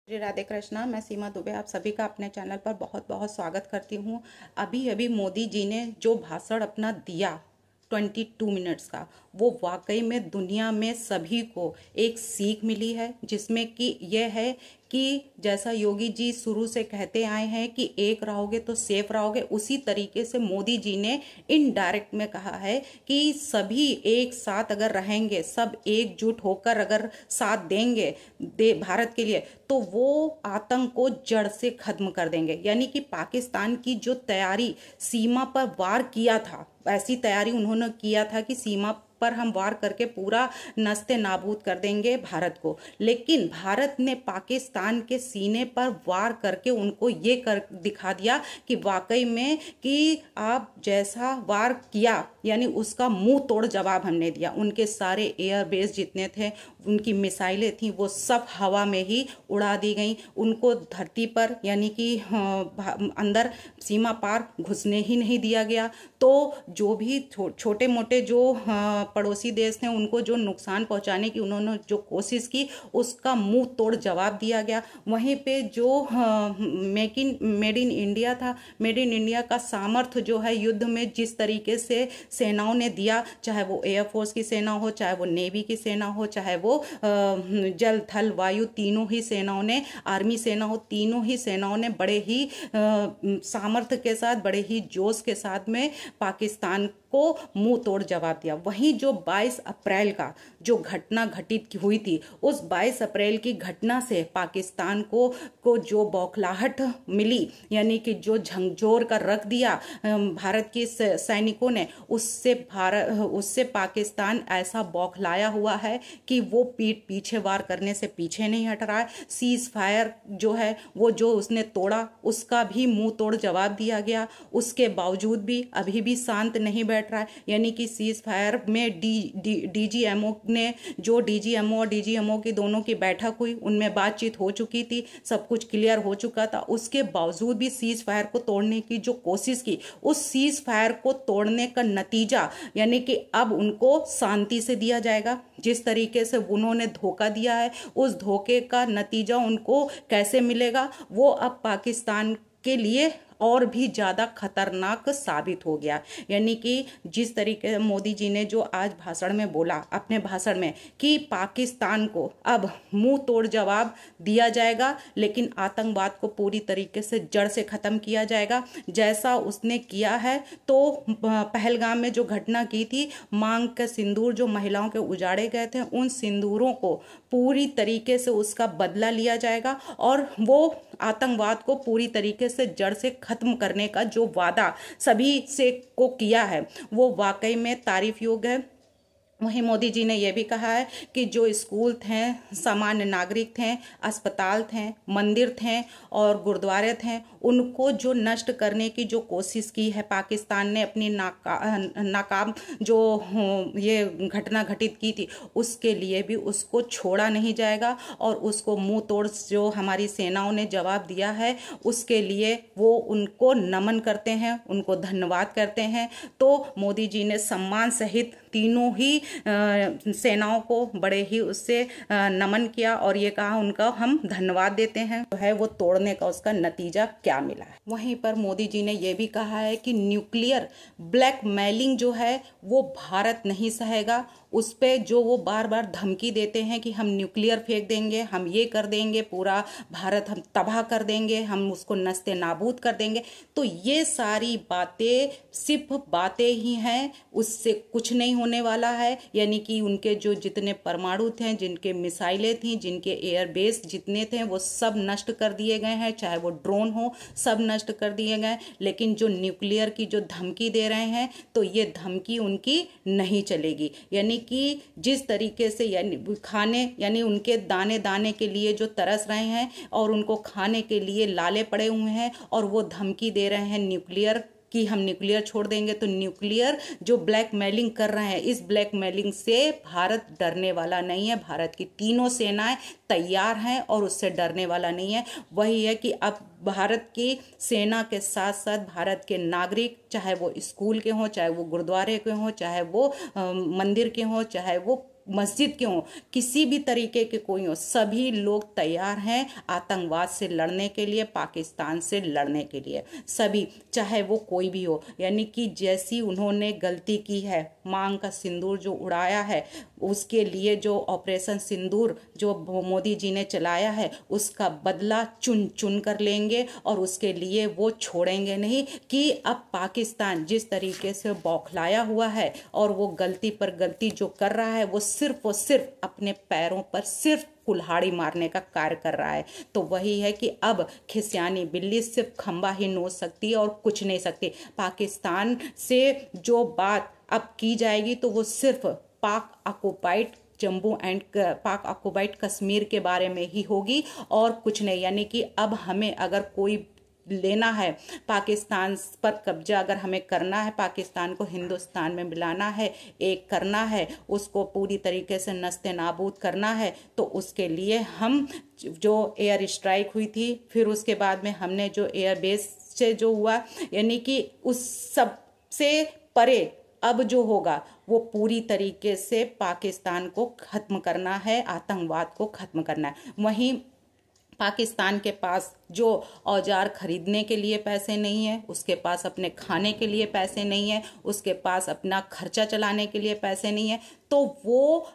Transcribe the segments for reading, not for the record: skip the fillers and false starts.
श्री राधे कृष्णा। मैं सीमा दुबे आप सभी का अपने चैनल पर बहुत बहुत स्वागत करती हूँ। अभी अभी मोदी जी ने जो भाषण अपना दिया 22 मिनट्स का, वो वाकई में दुनिया में सभी को एक सीख मिली है, जिसमें कि यह है कि जैसा योगी जी शुरू से कहते आए हैं कि एक रहोगे तो सेफ रहोगे, उसी तरीके से मोदी जी ने इनडायरेक्ट में कहा है कि सभी एक साथ अगर रहेंगे, सब एकजुट होकर अगर साथ देंगे भारत के लिए, तो वो आतंक को जड़ से खत्म कर देंगे। यानी कि पाकिस्तान की जो तैयारी सीमा पर वार किया था, ऐसी तैयारी उन्होंने किया था कि सीमा पर हम वार करके पूरा नस्ते नाबूद कर देंगे भारत को। लेकिन भारत ने पाकिस्तान के सीने पर वार करके उनको ये कर दिखा दिया कि वाकई में कि आप जैसा वार किया, यानी उसका मुंह तोड़ जवाब हमने दिया। उनके सारे एयरबेस जितने थे, उनकी मिसाइलें थी, वो सब हवा में ही उड़ा दी गई। उनको धरती पर यानी कि अंदर सीमा पार घुसने ही नहीं दिया गया। तो जो भी छोटे मोटे जो पड़ोसी देश थे, उनको जो नुकसान पहुंचाने की उन्होंने जो कोशिश की, उसका मुंह तोड़ जवाब दिया गया। वहीं पे जो मेड इन इंडिया था, मेड इन इंडिया का सामर्थ्य जो है युद्ध में जिस तरीके से सेनाओं ने दिया, चाहे वो एयरफोर्स की सेना हो, चाहे वो नेवी की सेना हो, चाहे वो जल थल वायु, तीनों ही सेनाओं ने, आर्मी सेना हो, तीनों ही सेनाओं ने बड़े ही सामर्थ्य के साथ, बड़े ही जोश के साथ में पाकिस्तान को मुंह तोड़ जवाब दिया। वहीं जो 22 अप्रैल का जो घटना घटित हुई थी, उस 22 अप्रैल की घटना से पाकिस्तान को जो बौखलाहट मिली, यानी कि जो झंझोर कर रख दिया भारत के सैनिकों ने, उससे पाकिस्तान ऐसा बौखलाया हुआ है कि वो पीछे वार करने से पीछे नहीं हट रहा है। सीज फायर जो है वो जो उसने तोड़ा, उसका भी मुंह तोड़ जवाब दिया गया। उसके बावजूद भी अभी भी शांत नहीं बैठ रहा है। यानी कि सीज फायर में डीजीएमओ ने, जो डीजीएमओ और डीजीएमओ की दोनों की बैठक हुई, उनमें बातचीत हो चुकी थी, सब कुछ क्लियर हो चुका था। उसके बावजूद भी सीज फायर को तोड़ने की जो कोशिश की, उस सीज फायर को तोड़ने का नतीजा यानी कि अब उनको शांति से दिया जाएगा। जिस तरीके से उन्होंने धोखा दिया है, उस धोखे का नतीजा उनको कैसे मिलेगा, वो अब पाकिस्तान के लिए और भी ज़्यादा खतरनाक साबित हो गया। यानी कि जिस तरीके से मोदी जी ने जो आज भाषण में बोला, अपने भाषण में, कि पाकिस्तान को अब मुंह तोड़ जवाब दिया जाएगा, लेकिन आतंकवाद को पूरी तरीके से जड़ से ख़त्म किया जाएगा, जैसा उसने किया है। तो पहलगाम में जो घटना की थी, मांग का सिंदूर जो महिलाओं के उजाड़े गए थे, उन सिंदूरों को पूरी तरीके से उसका बदला लिया जाएगा और वो आतंकवाद को पूरी तरीके से जड़ से खत्म करने का जो वादा सभी से को किया है, वो वाकई में तारीफ योग्य है। वहीं मोदी जी ने यह भी कहा है कि जो स्कूल थे, सामान्य नागरिक थे, अस्पताल थे, मंदिर थे और गुरुद्वारे थे, उनको जो नष्ट करने की जो कोशिश की है पाकिस्तान ने, अपनी नाकाम जो ये घटना घटित की थी, उसके लिए भी उसको छोड़ा नहीं जाएगा। और उसको मुंह तोड़ जो हमारी सेनाओं ने जवाब दिया है, उसके लिए वो उनको नमन करते हैं, उनको धन्यवाद करते हैं। तो मोदी जी ने सम्मान सहित तीनों ही सेनाओं को बड़े ही उससे नमन किया और ये कहा उनका हम धन्यवाद देते हैं। तो है वो तोड़ने का उसका नतीजा क्या मिला है। वहीं पर मोदी जी ने ये भी कहा है कि न्यूक्लियर ब्लैकमेलिंग जो है वो भारत नहीं सहेगा। उस पे जो वो बार बार धमकी देते हैं कि हम न्यूक्लियर फेंक देंगे, हम ये कर देंगे, पूरा भारत हम तबाह कर देंगे, हम उसको नस्ते नाबूद कर देंगे, तो ये सारी बातें सिर्फ बातें ही हैं, उससे कुछ नहीं होने वाला है। यानी कि उनके जो जितने परमाणु थे, जिनके मिसाइलें थी, जिनके एयरबेस जितने थे, वो सब नष्ट कर दिए गए हैं, चाहे वो ड्रोन हो, सब नष्ट कर दिए गए। लेकिन जो न्यूक्लियर की जो धमकी दे रहे हैं, तो ये धमकी उनकी नहीं चलेगी। यानी कि जिस तरीके से यानी उनके दाने दाने के लिए जो तरस रहे हैं और उनको खाने के लिए लाले पड़े हुए हैं, और वो धमकी दे रहे हैं न्यूक्लियर कि हम न्यूक्लियर छोड़ देंगे, तो न्यूक्लियर जो ब्लैकमेलिंग कर रहे हैं, इस ब्लैकमेलिंग से भारत डरने वाला नहीं है। भारत की तीनों सेनाएं तैयार हैं और उससे डरने वाला नहीं है। वही है कि अब भारत की सेना के साथ साथ भारत के नागरिक, चाहे वो स्कूल के हों, चाहे वो गुरुद्वारे के हों, चाहे वो मंदिर के हों, चाहे वो मस्जिद क्यों, किसी भी तरीके के कोई हो, सभी लोग तैयार हैं आतंकवाद से लड़ने के लिए, पाकिस्तान से लड़ने के लिए, सभी, चाहे वो कोई भी हो। यानी कि जैसी उन्होंने गलती की है, मांग का सिंदूर जो उड़ाया है, उसके लिए जो ऑपरेशन सिंदूर जो मोदी जी ने चलाया है, उसका बदला चुन चुन कर लेंगे और उसके लिए वो छोड़ेंगे नहीं। कि अब पाकिस्तान जिस तरीके से बौखलाया हुआ है और वो गलती पर गलती जो कर रहा है, वो सिर्फ और सिर्फ अपने पैरों पर सिर्फ कुल्हाड़ी मारने का कार्य कर रहा है। तो वही है कि अब खिसियानी बिल्ली सिर्फ खंबा ही नोच सकती है और कुछ नहीं सकती। पाकिस्तान से जो बात अब की जाएगी तो वो सिर्फ पाक ऑक्युपाइड जम्मू एंड पाक ऑक्युपाइड कश्मीर के बारे में ही होगी और कुछ नहीं। यानी कि अब हमें अगर कोई लेना है, पाकिस्तान पर कब्जा अगर हमें करना है, पाकिस्तान को हिंदुस्तान में मिलाना है, एक करना है, उसको पूरी तरीके से नस्ते नाबूद करना है, तो उसके लिए हम जो एयर स्ट्राइक हुई थी, फिर उसके बाद में हमने जो एयर बेस से जो हुआ, यानी कि उस सब से परे अब जो होगा वो पूरी तरीके से पाकिस्तान को ख़त्म करना है, आतंकवाद को ख़त्म करना है। वहीं पाकिस्तान के पास जो औजार खरीदने के लिए पैसे नहीं है, उसके पास अपने खाने के लिए पैसे नहीं है, उसके पास अपना खर्चा चलाने के लिए पैसे नहीं है, तो वो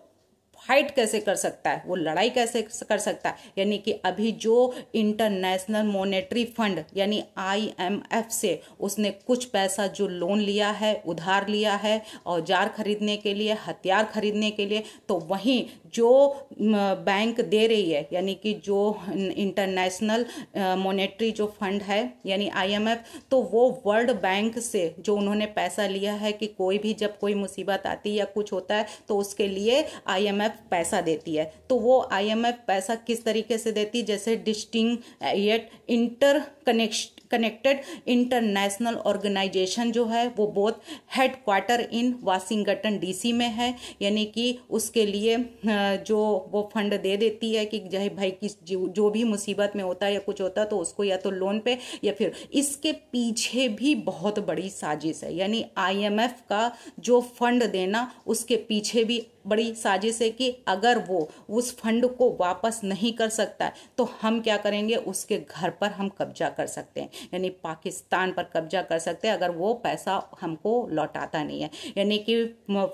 फाइट कैसे कर सकता है, वो लड़ाई कैसे कर सकता है। यानी कि अभी जो इंटरनेशनल मॉनेटरी फंड यानी IMF से उसने कुछ पैसा जो लोन लिया है, उधार लिया है औजार खरीदने के लिए, हथियार खरीदने के लिए, तो वहीं जो बैंक दे रही है, यानी कि जो इंटरनेशनल मॉनेटरी जो फंड है यानी IMF, तो वो वर्ल्ड बैंक से जो उन्होंने पैसा लिया है कि कोई भी जब कोई मुसीबत आती है या कुछ होता है तो उसके लिए IMF पैसा देती है। तो वो IMF पैसा किस तरीके से देती है, जैसे कनेक्टेड इंटरनेशनल ऑर्गेनाइजेशन जो है वो बहुत हेडक्वार्टर इन वाशिंगटन DC में है। यानी कि उसके लिए जो वो फंड दे देती है कि चाहे भाई किस जो भी मुसीबत में होता है या कुछ होता है तो उसको या तो लोन पे या फिर, इसके पीछे भी बहुत बड़ी साजिश है। यानी IMF का जो फंड देना, उसके पीछे भी बड़ी साजिश है कि अगर वो उस फंड को वापस नहीं कर सकता है तो हम क्या करेंगे, उसके घर पर हम कब्जा कर सकते हैं, यानी पाकिस्तान पर कब्जा कर सकते हैं अगर वो पैसा हमको लौटाता नहीं है। यानी कि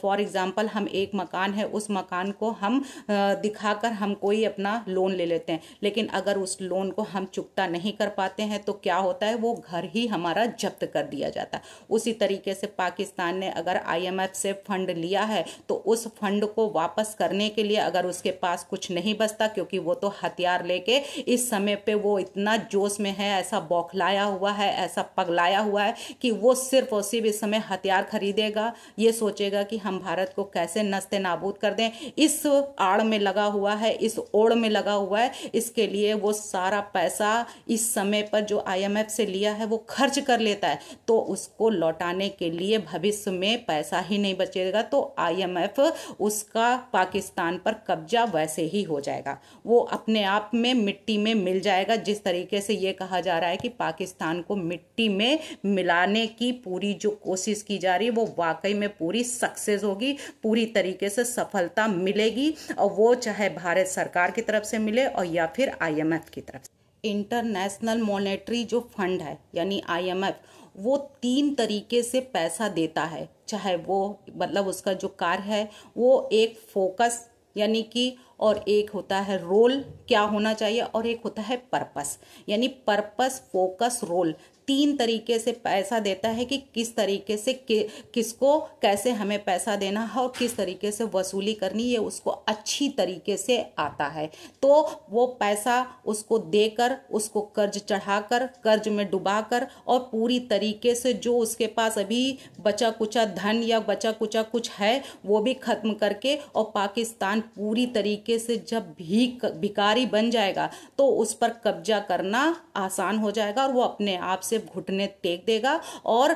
फॉर एग्जांपल हम एक मकान है, उस मकान को हम दिखाकर हम कोई अपना लोन ले लेते हैं, लेकिन अगर उस लोन को हम चुकता नहीं कर पाते हैं तो क्या होता है, वो घर ही हमारा जब्त कर दिया जाता है। उसी तरीके से पाकिस्तान ने अगर IMF से फंड लिया है तो उस फंड को वापस करने के लिए अगर उसके पास कुछ नहीं बचता, क्योंकि वो तो हथियार लेके इस समय पे वो इतना जोश में है, ऐसा बौखलाया हुआ है, ऐसा पगलाया हुआ है कि वो सिर्फ और सिर्फ इस समय हथियार खरीदेगा, ये सोचेगा कि हम भारत को कैसे नस्ते नाबूद कर दें, इस आड़ में लगा हुआ है, इस ओड़ में लगा हुआ है। इसके लिए वो सारा पैसा इस समय पर जो IMF से लिया है वो खर्च कर लेता है, तो उसको लौटाने के लिए भविष्य में पैसा ही नहीं बचेगा, तो IMF उसका पाकिस्तान पर कब्जा वैसे ही हो जाएगा, वो अपने आप में मिट्टी में मिल जाएगा। जिस तरीके से ये कहा जा रहा है कि पाकिस्तान को मिट्टी में मिलाने की पूरी जो कोशिश की जा रही है वो वाकई में पूरी सक्सेस होगी, पूरी तरीके से सफलता मिलेगी, और वो चाहे भारत सरकार की तरफ से मिले और या फिर IMF की तरफ से। इंटरनेशनल मॉनेटरी जो फंड है यानी IMF, वो 3 तरीके से पैसा देता है, चाहे वो मतलब उसका जो कार्य है वो एक फोकस यानी कि, और एक होता है रोल क्या होना चाहिए, और एक होता है पर्पस, यानी पर्पस, फोकस, रोल। 3 तरीके से पैसा देता है कि किस तरीके से किसको कैसे हमें पैसा देना है और किस तरीके से वसूली करनी है, उसको अच्छी तरीके से आता है। तो वो पैसा उसको देकर, उसको कर्ज चढ़ाकर, कर्ज में डुबाकर, और पूरी तरीके से जो उसके पास अभी बचा कुचा धन या बचा कुचा कुछ है वो भी खत्म करके, और पाकिस्तान पूरी तरीके से जब भिखारी बन जाएगा तो उस पर कब्जा करना आसान हो जाएगा, और वो अपने आप से घुटने टेक देगा और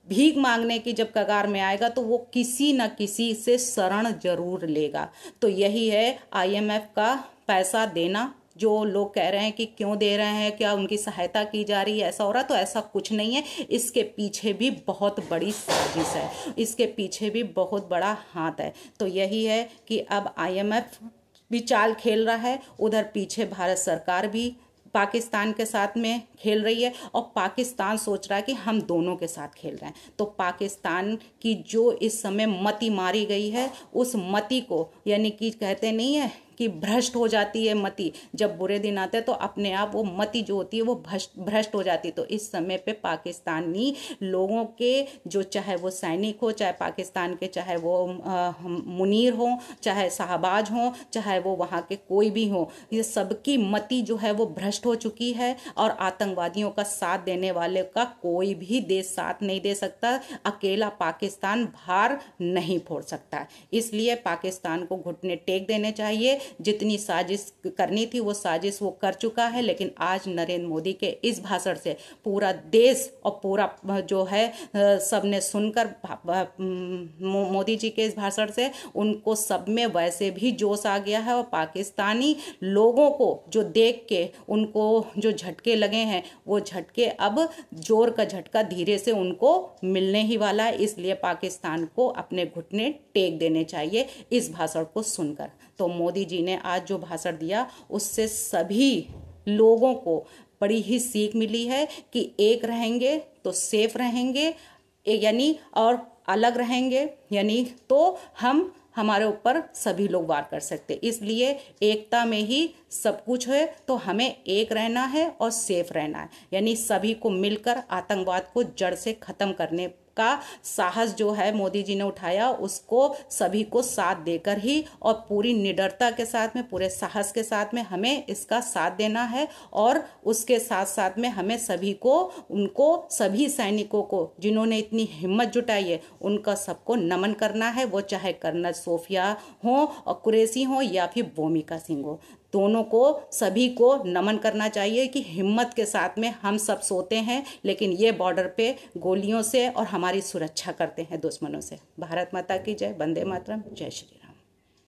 भीख मांगने की जब कगार में आएगा तो वो किसी न किसी से शरण जरूर लेगा। तो यही है IMF का पैसा देना, जो लोग कह रहे हैं कि क्यों दे रहे हैं, क्या उनकी सहायता की जा रही है, ऐसा हो रहा, तो ऐसा कुछ नहीं है। इसके पीछे भी बहुत बड़ी साजिश है, इसके पीछे भी बहुत बड़ा हाथ है। तो यही है कि अब IMF भी चाल खेल रहा है, उधर पीछे भारत सरकार भी पाकिस्तान के साथ में खेल रही है, और पाकिस्तान सोच रहा है कि हम दोनों के साथ खेल रहे हैं। तो पाकिस्तान की जो इस समय मति मारी गई है, उस मति को, यानी कि कहते नहीं है कि भ्रष्ट हो जाती है मति, जब बुरे दिन आते हैं तो अपने आप वो मति जो होती है वो भ्रष्ट हो जाती है। तो इस समय पे पाकिस्तानी लोगों के, जो चाहे वो सैनिक हो, चाहे पाकिस्तान के, चाहे वो मुनीर हो, चाहे शाहबाज हो, चाहे वो वहाँ के कोई भी हो, ये सबकी मति जो है वो भ्रष्ट हो चुकी है। और आतंकवादियों का साथ देने वाले का कोई भी देश साथ नहीं दे सकता, अकेला पाकिस्तान भार नहीं फोड़ सकता। इसलिए पाकिस्तान को घुटने टेक देने चाहिए। जितनी साजिश करनी थी वो साजिश वो कर चुका है, लेकिन आज नरेंद्र मोदी के इस भाषण से पूरा देश और पूरा जो है सबने सुनकर, मोदी जी के इस भाषण से उनको सब में वैसे भी जोश आ गया है। और पाकिस्तानी लोगों को जो देख के उनको जो झटके लगे हैं, वो झटके अब जोर का झटका धीरे से उनको मिलने ही वाला है। इसलिए पाकिस्तान को अपने घुटने टेक देने चाहिए इस भाषण को सुनकर। तो मोदी जी ने आज जो भाषण दिया, उससे सभी लोगों को बड़ी ही सीख मिली है कि एक रहेंगे तो सेफ रहेंगे, यानी और अलग रहेंगे यानी तो हमारे ऊपर सभी लोग वार कर सकते। इसलिए एकता में ही सब कुछ है, तो हमें एक रहना है और सेफ रहना है, यानी सभी को मिलकर आतंकवाद को जड़ से खत्म करने का साहस जो है मोदी जी ने उठाया, उसको सभी को साथ देकर ही और पूरी निडरता के साथ में, पूरे साहस के साथ में हमें इसका साथ देना है। और उसके साथ साथ में हमें सभी को, उनको सभी सैनिकों को जिन्होंने इतनी हिम्मत जुटाई है, उनका सबको नमन करना है। वो चाहे कर्नल सोफिया हो और कुरैशी हो या फिर भूमिका सिंह हो, दोनों को, सभी को नमन करना चाहिए कि हिम्मत के साथ में हम सब सोते हैं, लेकिन ये बॉर्डर पे गोलियों से और हमारी सुरक्षा करते हैं दुश्मनों से। भारत माता की जय। वंदे मातरम। जय श्री राम।